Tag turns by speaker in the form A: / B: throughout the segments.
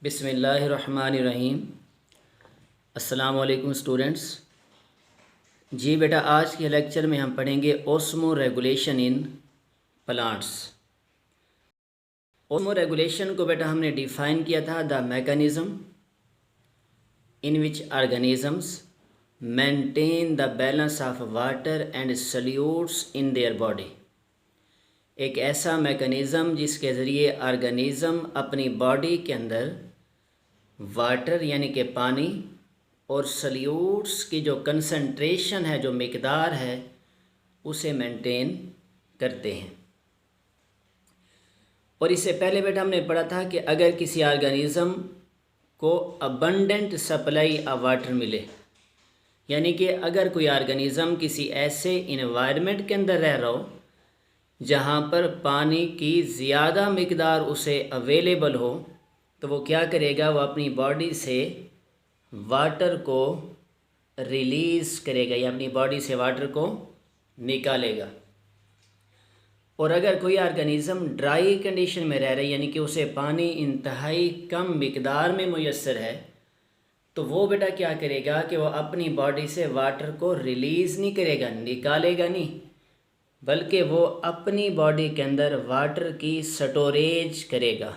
A: बिस्मिल्लाहिर्रहमानिर्रहीम। अस्सलाम वालेकुम स्टूडेंट्स। जी बेटा, आज के लेक्चर में हम पढ़ेंगे osmo regulation in plants. Osmo regulation को बेटा हमने डिफ़ाइन किया था, the mechanism in which organisms maintain the balance of water and solutes in their body. एक ऐसा मैकेनिज़्म जिसके ज़रिए ऑर्गेनिज़म अपनी बॉडी के अंदर वाटर यानी कि पानी और सल्यूट्स की जो कंसंट्रेशन है, जो मिकदार है, उसे मेंटेन करते हैं। और इससे पहले बेटा हमने पढ़ा था कि अगर किसी ऑर्गेनिज़म को अबंडेंट सप्लाई ऑफ वाटर मिले, यानी कि अगर कोई ऑर्गेनिज़म किसी ऐसे इन्वायरमेंट के अंदर रह रहा हो जहाँ पर पानी की ज़्यादा मिकदार उसे अवेलेबल हो, तो वो क्या करेगा, वो अपनी बॉडी से वाटर को रिलीज़ करेगा या अपनी बॉडी से वाटर को निकालेगा। और अगर कोई ऑर्गेनिज़म ड्राई कंडीशन में रह रहा है, यानी कि उसे पानी इंतहाई कम मिकदार में मुयस्सर है, तो वो बेटा क्या करेगा कि वो अपनी बॉडी से वाटर को रिलीज़ नहीं करेगा, निकालेगा नहीं, बल्कि वो अपनी बॉडी के अंदर वाटर की स्टोरेज करेगा।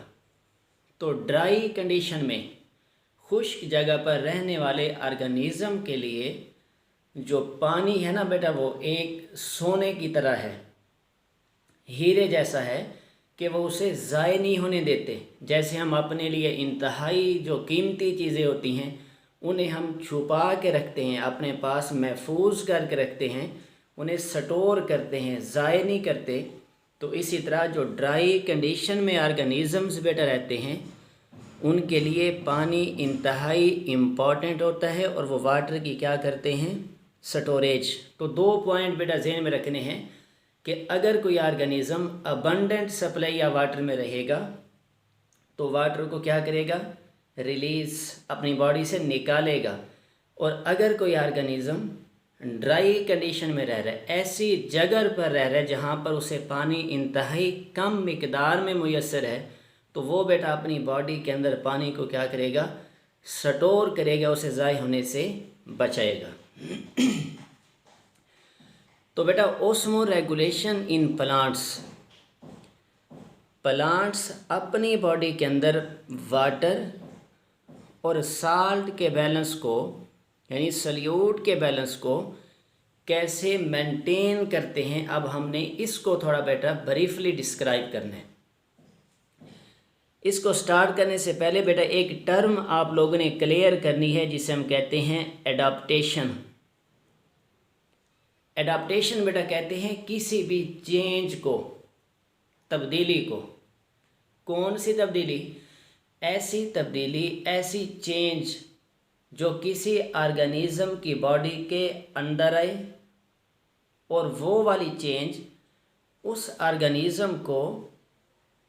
A: तो ड्राई कंडीशन में, खुश्क जगह पर रहने वाले ऑर्गेनिज़म के लिए जो पानी है ना बेटा, वो एक सोने की तरह है, हीरे जैसा है कि वो उसे ज़ाय नहीं होने देते। जैसे हम अपने लिए इंतहाई जो कीमती चीज़ें होती हैं उन्हें हम छुपा के रखते हैं, अपने पास महफूज करके रखते हैं, उन्हें स्टोर करते हैं, ज़ाय नहीं करते। तो इसी तरह जो ड्राई कंडीशन में ऑर्गेनिज़म्स बेटा रहते हैं, उनके लिए पानी इंतहाई इम्पॉर्टेंट होता है और वो वाटर की क्या करते हैं, स्टोरेज। तो 2 पॉइंट बेटा ज़हन में रखने हैं कि अगर कोई ऑर्गेनिज़म अबंडेंट सप्लाई या वाटर में रहेगा तो वाटर को क्या करेगा, रिलीज़, अपनी बॉडी से निकालेगा। और अगर कोई ऑर्गेनिज़म ड्राई कंडीशन में रह रहा है, ऐसी जगह पर रह रहा है जहाँ पर उसे पानी इंतहाई कम मिकदार में मुयस्सर है, तो वो बेटा अपनी बॉडी के अंदर पानी को क्या करेगा, स्टोर करेगा, उसे ज़ाय होने से बचाएगा। तो बेटा ओस्मो रेगुलेशन इन प्लांट्स अपनी बॉडी के अंदर वाटर और साल्ट के बैलेंस को, यानी सल्यूट के बैलेंस को कैसे मेंटेन करते हैं, अब हमने इसको थोड़ा बेटा ब्रीफली डिस्क्राइब करना है। इसको स्टार्ट करने से पहले बेटा एक टर्म आप लोगों ने क्लियर करनी है जिसे हम कहते हैं एडाप्टेशन। एडाप्टेशन बेटा कहते हैं किसी भी चेंज को, तब्दीली को। कौन सी तब्दीली? ऐसी तब्दीली, ऐसी चेंज जो किसी ऑर्गेनिज़म की बॉडी के अंदर आए और वो वाली चेंज उस ऑर्गेनिज़म को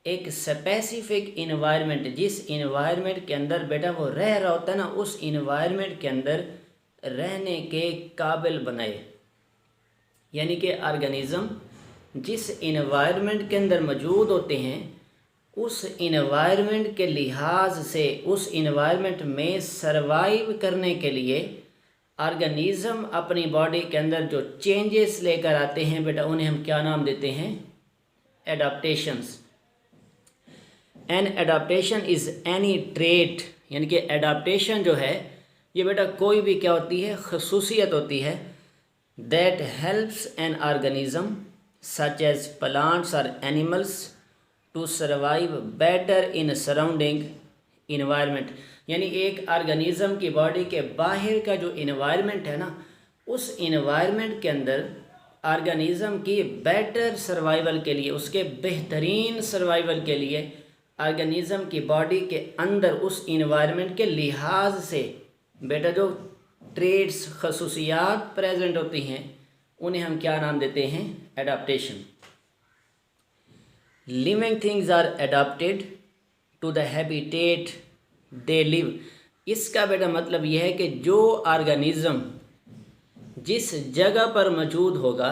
A: एक स्पेसिफिक इन्वायरमेंट, जिस इन्वायरमेंट के अंदर बेटा वो रह रहा होता है ना, उस इन्वायरमेंट के अंदर रहने के काबिल बनाए। यानी कि ऑर्गेनिज़म जिस इन्वायरमेंट के अंदर मौजूद होते हैं, उस इन्वायरमेंट के लिहाज से, उस इन्वायरमेंट में सरवाइव करने के लिए ऑर्गेनिज़म अपनी बॉडी के अंदर जो चेंजेस लेकर आते हैं बेटा, उन्हें हम क्या नाम देते हैं, adaptations. An adaptation is any trait, यानी कि एडाप्टेशन जो है ये बेटा कोई भी क्या होती है, खसूसियत होती है, that helps an organism such as plants और animals to survive better in surrounding environment. यानी एक ऑर्गेनिज़म की बॉडी के बाहर का जो इन्वायरमेंट है ना, उस इन्वायरमेंट के अंदर ऑर्गेनिज़म की बेटर सर्वाइवल के लिए, उसके बेहतरीन सर्वाइवल के लिए ऑर्गेनिज़म की बॉडी के अंदर उस इन्वायरमेंट के लिहाज से बेटा जो ट्रेड्स, खसूसियात प्रेजेंट होती हैं, उन्हें हम क्या नाम देते हैं, adaptation. Living things are adapted to the habitat they live. इसका बेटा मतलब यह है कि जो ऑर्गेनिज़म जिस जगह पर मौजूद होगा,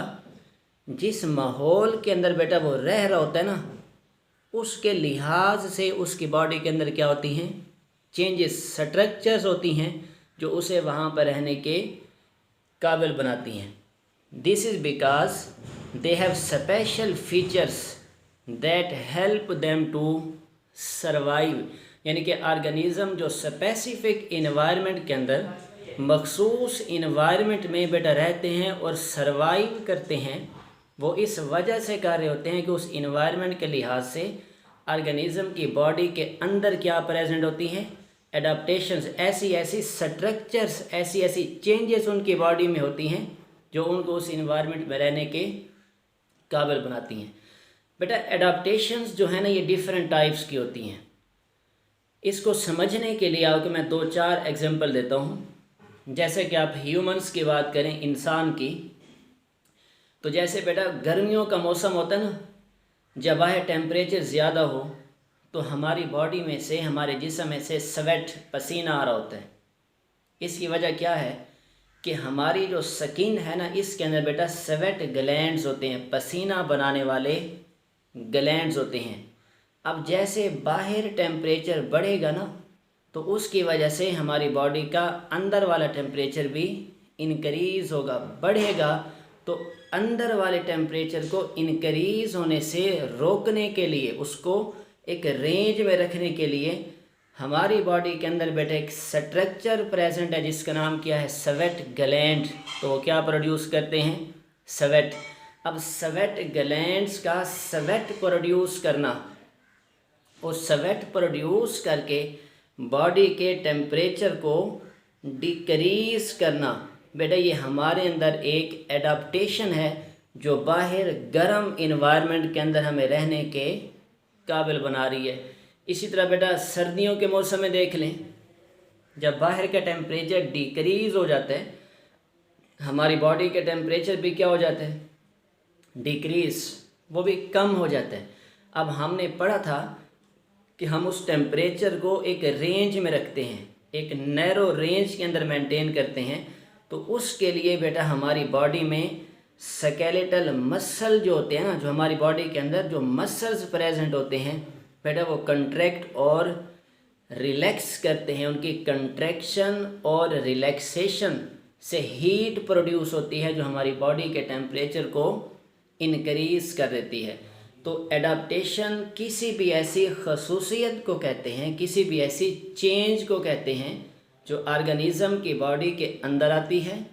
A: जिस माहौल के अंदर बेटा वो रह रहा होता है ना, उसके लिहाज से उसकी बॉडी के अंदर क्या होती हैं, चेंजेस स्ट्रक्चर्स होती हैं जो उसे वहाँ पर रहने के काबिल बनाती हैं। This is because they have special features that help them to survive, यानी कि ऑर्गेनिज़म जो स्पेसिफिक इन्वायरमेंट के अंदर मखसूस इन्वायरमेंट में बेटा रहते हैं और सर्वाइव करते हैं, वो इस वजह से कर रहे होते हैं कि उस इन्वायरमेंट के लिहाज से ऑर्गेनिज़म की बॉडी के अंदर क्या प्रेजेंट होती हैं, एडाप्टेशंस, ऐसी ऐसी स्ट्रक्चर्स, ऐसी ऐसी चेंजेस उनकी बॉडी में होती हैं जो उनको उस इन्वायरमेंट में रहने के काबिल बनाती हैं। बेटा एडाप्टेशंस जो है ना ये डिफरेंट टाइप्स की होती हैं। इसको समझने के लिए आपको मैं 2-4 एग्जांपल देता हूँ। जैसे कि आप ह्यूमंस की बात करें, इंसान की, तो जैसे बेटा गर्मियों का मौसम होता है ना, जब वह टेम्परेचर ज़्यादा हो तो हमारी बॉडी में से, हमारे जिस्म में से स्वेट, पसीना आ रहा होता है। इसकी वजह क्या है कि हमारी जो स्किन है ना, इसके अंदर बेटा स्वेट ग्लैंड्स होते हैं, पसीना बनाने वाले ग्लैंड्स होते हैं। अब जैसे बाहर टेम्परेचर बढ़ेगा ना, तो उसकी वजह से हमारी बॉडी का अंदर वाला टेम्परेचर भी इनक्रीज़ होगा, बढ़ेगा। तो अंदर वाले टेम्परेचर को इनक्रीज़ होने से रोकने के लिए, उसको एक रेंज में रखने के लिए हमारी बॉडी के अंदर बेटा एक स्ट्रक्चर प्रेजेंट है जिसका नाम क्या है, स्वेट ग्लैंड। तो वो क्या प्रोड्यूस करते हैं, स्वेट। अब स्वेट ग्लैंड्स का स्वेट प्रोड्यूस करना, वो स्वेट प्रोड्यूस करके बॉडी के टेम्परेचर को डिक्रीज़ करना, बेटा ये हमारे अंदर एक एडाप्टेशन है जो बाहर गर्म इन्वायरमेंट के अंदर हमें रहने के काबिल बना रही है। इसी तरह बेटा सर्दियों के मौसम में देख लें, जब बाहर का टेम्परेचर डिक्रीज़ हो जाता है, हमारी बॉडी के टेम्परेचर भी क्या हो जाता है, डिक्रीज़, वो भी कम हो जाता है। अब हमने पढ़ा था कि हम उस टेम्परेचर को एक रेंज में रखते हैं, एक नैरो रेंज के अंदर मेंटेन करते हैं। तो उसके लिए बेटा हमारी बॉडी में स्केलेटल मसल जो होते हैं ना, जो हमारी बॉडी के अंदर जो मसल्स प्रेजेंट होते हैं बेटा, वो कंट्रैक्ट और रिलैक्स करते हैं। उनकी कंट्रैक्शन और रिलैक्सेशन से हीट प्रोड्यूस होती है जो हमारी बॉडी के टेम्परेचर को इनक्रीज़ कर देती है। तो एडाप्टेशन किसी भी ऐसी खसूसियत को कहते हैं, किसी भी ऐसी चेंज को कहते हैं जो ऑर्गेनिज़म की बॉडी के अंदर आती है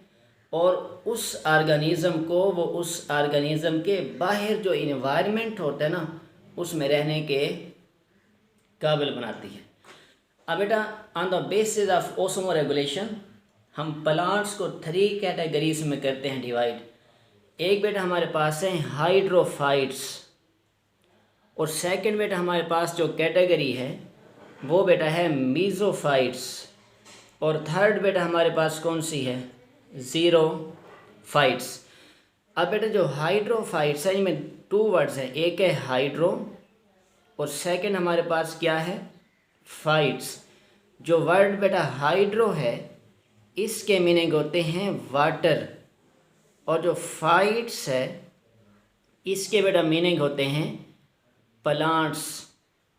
A: और उस ऑर्गेनिज़म को, वो उस ऑर्गेनिज़म के बाहर जो इन्वायरमेंट होता है ना, उसमें रहने के काबिल बनाती है। अब बेटा on the basis of osmo regulation हम प्लांट्स को 3 कैटेगरीज में करते हैं डिवाइड। एक बेटा हमारे पास है हाइड्रोफाइट्स, और सेकंड बेटा हमारे पास जो कैटेगरी है वो बेटा है मीज़ोफाइट्स, और थर्ड बेटा हमारे पास कौन सी है, ज़ीरोफाइट्स। अब बेटा जो हाइड्रोफाइट्स है इनमें 2 वर्ड्स हैं, एक है हाइड्रो और सेकंड हमारे पास क्या है, फाइट्स। जो वर्ड बेटा हाइड्रो है इसके मीनिंग होते हैं वाटर, और जो फाइट्स है इसके बेटा मीनिंग होते हैं प्लांट्स,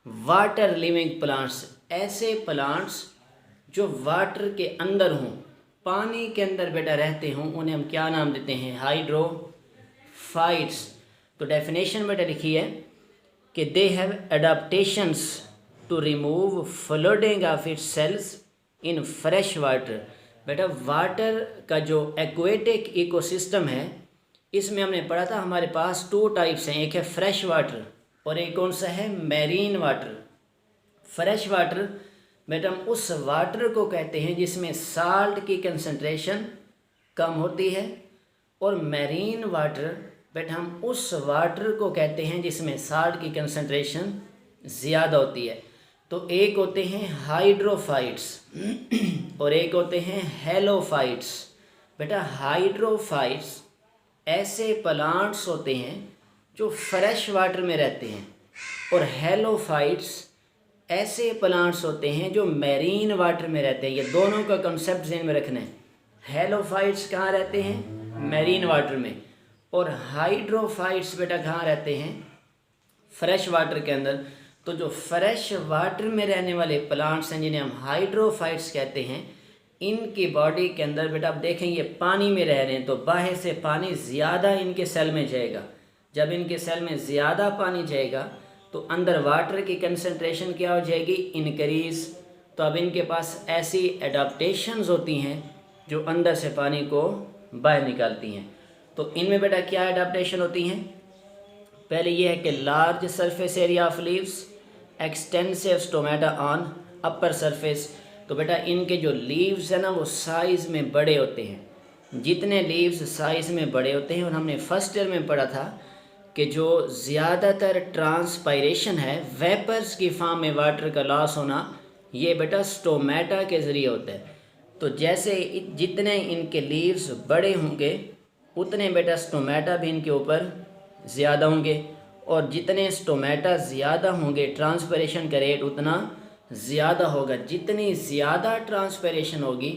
A: वाटर लिविंग प्लांट्स। ऐसे प्लांट्स जो वाटर के अंदर हों, पानी के अंदर बेटा रहते हों, उन्हें हम क्या नाम देते हैं, हाइड्रोफाइट्स। तो डेफिनेशन बेटा लिखी है कि they have adaptations to remove flooding of its cells in fresh water. बेटा वाटर का जो एक्वेटिक इकोसिस्टम है इसमें हमने पढ़ा था हमारे पास 2 टाइप्स हैं, एक है फ्रेश वाटर और एक कौन सा है, मैरीन वाटर। फ्रेश वाटर बेटा हम उस वाटर को कहते हैं जिसमें साल्ट की कंसंट्रेशन कम होती है, और मैरीन वाटर बेटा हम उस वाटर को कहते हैं जिसमें साल्ट की कंसंट्रेशन ज़्यादा होती है। तो एक होते हैं हाइड्रोफाइट्स और एक होते हैं हेलोफाइट्स। बेटा हाइड्रोफाइट्स ऐसे प्लांट्स होते हैं जो फ्रेश वाटर में रहते हैं, और हेलोफाइट्स ऐसे प्लांट्स होते हैं जो मैरीन वाटर में रहते हैं। ये दोनों का कंसेप्ट ज़हन में रखना है। हेलोफाइट्स कहाँ रहते हैं, मैरीन वाटर में, और हाइड्रोफाइट्स बेटा कहाँ रहते हैं, फ्रेश वाटर के अंदर। तो जो फ्रेश वाटर में रहने वाले प्लांट्स हैं जिन्हें हम हाइड्रोफाइट्स कहते हैं, इनकी बॉडी के अंदर बेटा आप देखें ये पानी में रह रहे हैं तो बाहर से पानी ज़्यादा इनके सेल में जाएगा। जब इनके सेल में ज़्यादा पानी जाएगा तो अंदर वाटर की कंसंट्रेशन क्या हो जाएगी, इंक्रीज़। तो अब इनके पास ऐसी एडाप्टेशंस होती हैं जो अंदर से पानी को बाहर निकालती हैं। तो इनमें बेटा क्या एडाप्टेशन होती हैं, पहले ये है कि large surface area of leaves, extensive stomata on upper surface. तो बेटा इनके जो लीव्स है ना वो साइज़ में बड़े होते हैं। जितने लीव्स साइज़ में बड़े होते हैं, और हमने फर्स्ट ईयर में पढ़ा था कि जो ज़्यादातर ट्रांसपायरेशन है, वेपर्स की फॉर्म में वाटर का लॉस होना, ये बेटा स्टोमेटा के ज़रिए होता है। तो जैसे जितने इनके लीव्स बड़े होंगे उतने बेटा स्टोमेटा भी इनके ऊपर ज़्यादा होंगे, और जितने स्टोमेटा ज़्यादा होंगे ट्रांसपायरेशन का रेट उतना ज़्यादा होगा। जितनी ज़्यादा ट्रांसपायरेशन होगी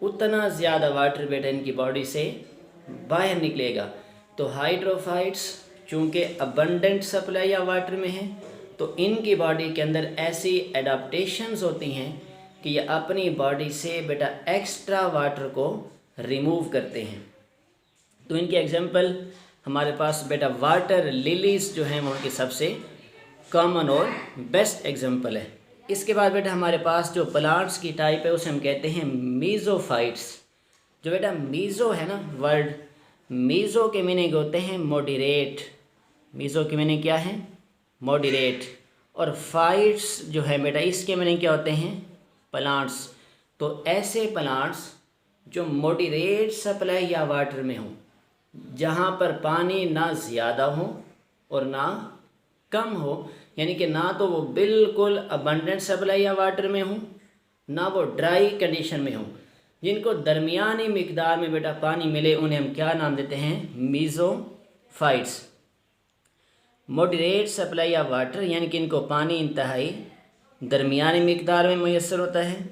A: उतना ज़्यादा वाटर बेटा इनकी बॉडी से बाहर निकलेगा। तो हाइड्रोफाइट्स चूँकि अबंडेंट सप्लाई या वाटर में है तो इनकी बॉडी के अंदर ऐसी एडाप्टेशंस होती हैं कि ये अपनी बॉडी से बेटा एक्स्ट्रा वाटर को रिमूव करते हैं। तो इनके एग्जांपल हमारे पास बेटा वाटर लिलीज़ जो हैं वो उनके सबसे कॉमन और बेस्ट एग्जांपल है। इसके बाद बेटा हमारे पास जो प्लांट्स की टाइप है उसे हम कहते हैं मीज़ोफाइट्स। जो बेटा मीज़ो है ना वर्ड, मीज़ो के मीनिंग होते हैं मॉडरेट। मीज़ो के मीनिंग क्या है, मॉडरेट। और फाइट्स जो है बेटा इसके मीनिंग क्या होते हैं, प्लांट्स। तो ऐसे प्लांट्स जो मॉडरेट सप्लाई या वाटर में हों, जहाँ पर पानी ना ज़्यादा हो और ना कम हो, यानी कि ना तो वो बिल्कुल अबंडेंट सप्लाई या वाटर में हो ना वो ड्राई कंडीशन में हो, जिनको दरमियानी मिकदार में बेटा पानी मिले, उन्हें हम क्या नाम देते हैं, मीज़ोफाइट्स। मॉडरेट सप्लाई या वाटर यानी कि इनको पानी इंतहाई दरमियानी मिकदार में मैसर होता है।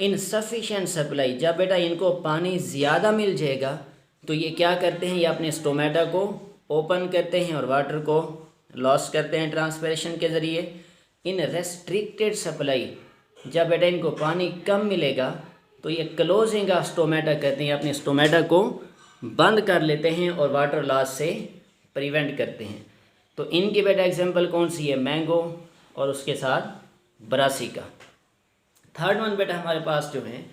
A: इनसफिशिएंट सप्लाई, जब बेटा इनको पानी ज़्यादा मिल जाएगा तो ये क्या करते हैं, ये अपने स्टोमेटा को ओपन करते हैं और वाटर को लॉस करते हैं ट्रांसपिरेशन के ज़रिए। इन रेस्ट्रिक्टेड सप्लाई, जब बेटा इनको पानी कम मिलेगा तो ये क्लोजिंग ऑफ स्टोमेटा करते हैं, अपने स्टोमेटा को बंद कर लेते हैं और वाटर लॉस से प्रिवेंट करते हैं। तो इनकी बेटा एग्जांपल कौन सी है, मैंगो और उसके साथ ब्रासिका। थर्ड वन बेटा हमारे पास जो है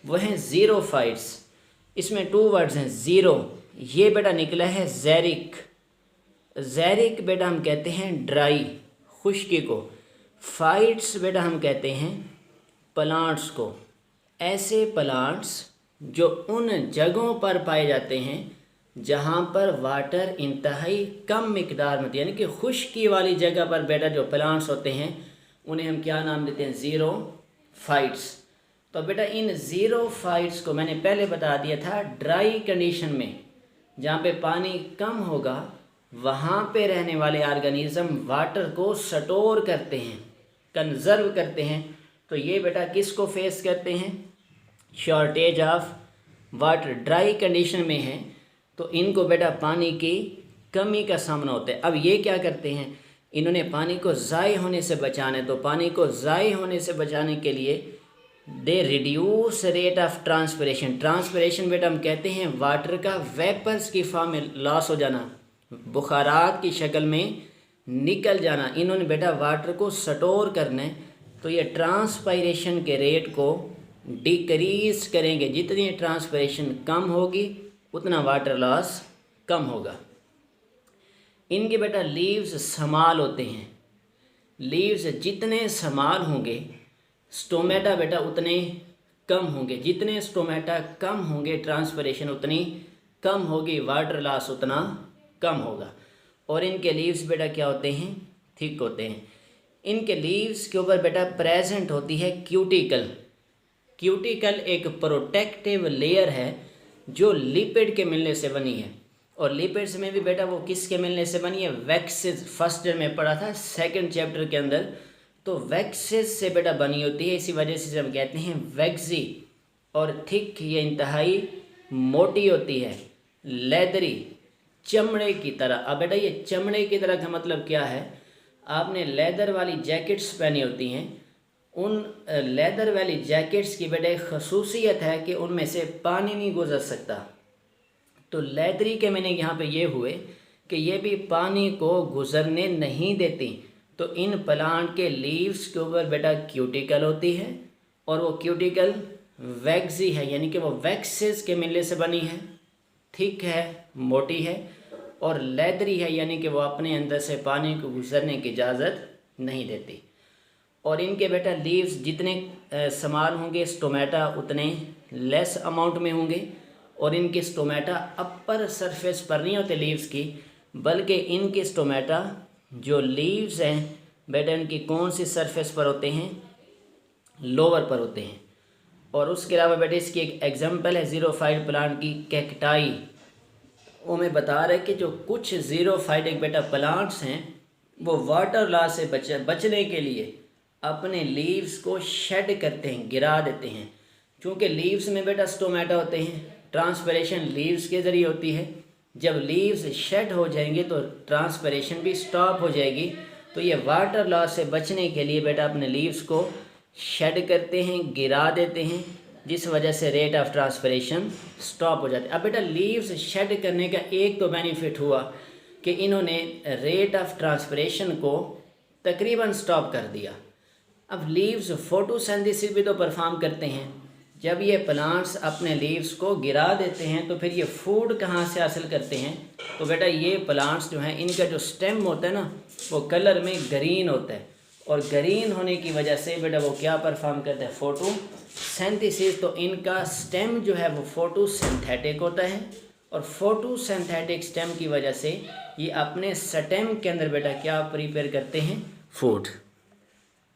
A: वो हैं ज़ीरोफाइट्स। इसमें 2 वर्ड्स हैं। ज़ीरो ये बेटा निकला है ज़ैरिक। ज़ैरिक बेटा हम कहते हैं ड्राई, खुश्की को। फाइट्स बेटा हम कहते हैं प्लांट्स को। ऐसे प्लांट्स जो उन जगहों पर पाए जाते हैं जहाँ पर वाटर इंतहाई कम मिकदार में, यानी कि खुश्की वाली जगह पर बेटा जो प्लांट्स होते हैं उन्हें हम क्या नाम देते हैं, ज़ीरोफाइट्स। तो बेटा इन ज़ीरोफाइट्स को मैंने पहले बता दिया था, ड्राई कंडीशन में जहाँ पे पानी कम होगा वहाँ पे रहने वाले ऑर्गेनिज़म वाटर को स्टोर करते हैं, कंजर्व करते हैं। तो ये बेटा किसको फेस करते हैं, shortage of water. Dry condition में है तो इनको बेटा पानी की कमी का सामना होता है। अब ये क्या करते हैं, इन्होंने पानी को ज़ाय होने से बचाना है। तो पानी को ज़ाय होने से बचाने के लिए they reduce rate of transpiration. Transpiration बेटा हम कहते हैं वाटर का वेपर्स की फॉर्म में लॉस हो जाना, बुखारात की शक्ल में निकल जाना। इन्होंने बेटा वाटर को स्टोर करना है तो ये ट्रांसपायरेशन के रेट को डिक्रीज़ करेंगे। जितनी ट्रांसपायरेशन कम होगी उतना वाटर लॉस कम होगा। इनके बेटा लीव्स स्मॉल होते हैं। लीव्स जितने स्मॉल होंगे स्टोमेटा बेटा उतने कम होंगे। जितने स्टोमेटा कम होंगे ट्रांसपिरेशन उतनी कम होगी, वाटर लॉस उतना कम होगा। और इनके लीव्स बेटा क्या होते हैं, थिक होते हैं। इनके लीव्स के ऊपर बेटा प्रेजेंट होती है क्यूटिकल। क्यूटिकल एक प्रोटेक्टिव लेयर है जो लिपिड के मिलने से बनी है। और लिपिड्स में भी बेटा वो किसके मिलने से बनी है, वैक्सेस। फर्स्ट ईयर में पढ़ा था, सेकंड चैप्टर के अंदर। तो वैक्सेस से बेटा बनी होती है, इसी वजह से हम कहते हैं वैक्सी। और थिक ये इंतहाई मोटी होती है, लेदरी, चमड़े की तरह। अब बेटा ये चमड़े की तरह का मतलब क्या है, आपने लेदर वाली जैकेट्स पहनी होती हैं, उन लेदर वाली जैकेट्स की बेटा एक खसूसियत है कि उनमें से पानी नहीं गुजर सकता। तो लेदरी के मैंने यहाँ पे ये हुए कि ये भी पानी को गुजरने नहीं देती। तो इन प्लांट के लीव्स के ऊपर बेटा क्यूटिकल होती है और वो क्यूटिकल वैक्सी है, यानी कि वो वैक्सेस के मिलने से बनी है, थिक है, मोटी है और लेदरी है, यानी कि वो अपने अंदर से पानी को गुजरने की इजाज़त नहीं देती। और इनके बेटा लीव्स जितने स्मॉल होंगे स्टोमेटा उतने लेस अमाउंट में होंगे और इनके स्टोमेटा अपर सरफेस पर नहीं होते लीव्स की, बल्कि इनके स्टोमेटा जो लीव्स हैं बेटा इनकी कौन सी सरफेस पर होते हैं, लोअर पर होते हैं। और उसके अलावा बेटा इसकी एक एग्जांपल है ज़ीरोफाइट प्लांट की, कैक्टाई। वो मैं बता रहा है कि जो कुछ ज़ीरोफाइट बेटा प्लांट्स हैं वो वाटर लॉस से बचने के लिए अपने लीव्स को शेड करते हैं, गिरा देते हैं। क्योंकि लीव्स में बेटा स्टोमेटा होते हैं, ट्रांसपिरेशन लीव्स के ज़रिए होती है। जब लीव्स शेड हो जाएंगे तो ट्रांसपिरेशन भी स्टॉप हो जाएगी। तो ये वाटर लॉस से बचने के लिए बेटा अपने लीव्स को शेड करते हैं, गिरा देते हैं, जिस वजह से रेट ऑफ ट्रांसपिरेशन स्टॉप हो जाती है। अब बेटा लीव्स शेड करने का एक तो बेनिफिट हुआ कि इन्होंने रेट ऑफ ट्रांसपिरेशन को तकरीबन स्टॉप कर दिया। अब लीव्स फोटोसिंथेसिस भी तो परफॉर्म करते हैं। जब ये प्लांट्स अपने लीव्स को गिरा देते हैं तो फिर ये फूड कहाँ से हासिल करते हैं? तो बेटा ये प्लांट्स जो हैं इनका जो स्टेम होता है ना वो कलर में ग्रीन होता है और ग्रीन होने की वजह से बेटा वो क्या परफॉर्म करता है? फोटोसिंथेसिस। तो इनका स्टेम जो है वो फोटोसिंथेटिक होता है और फोटोसिंथेटिक स्टेम की वजह से ये अपने स्टेम के अंदर बेटा क्या प्रिपेयर करते हैं? फूड।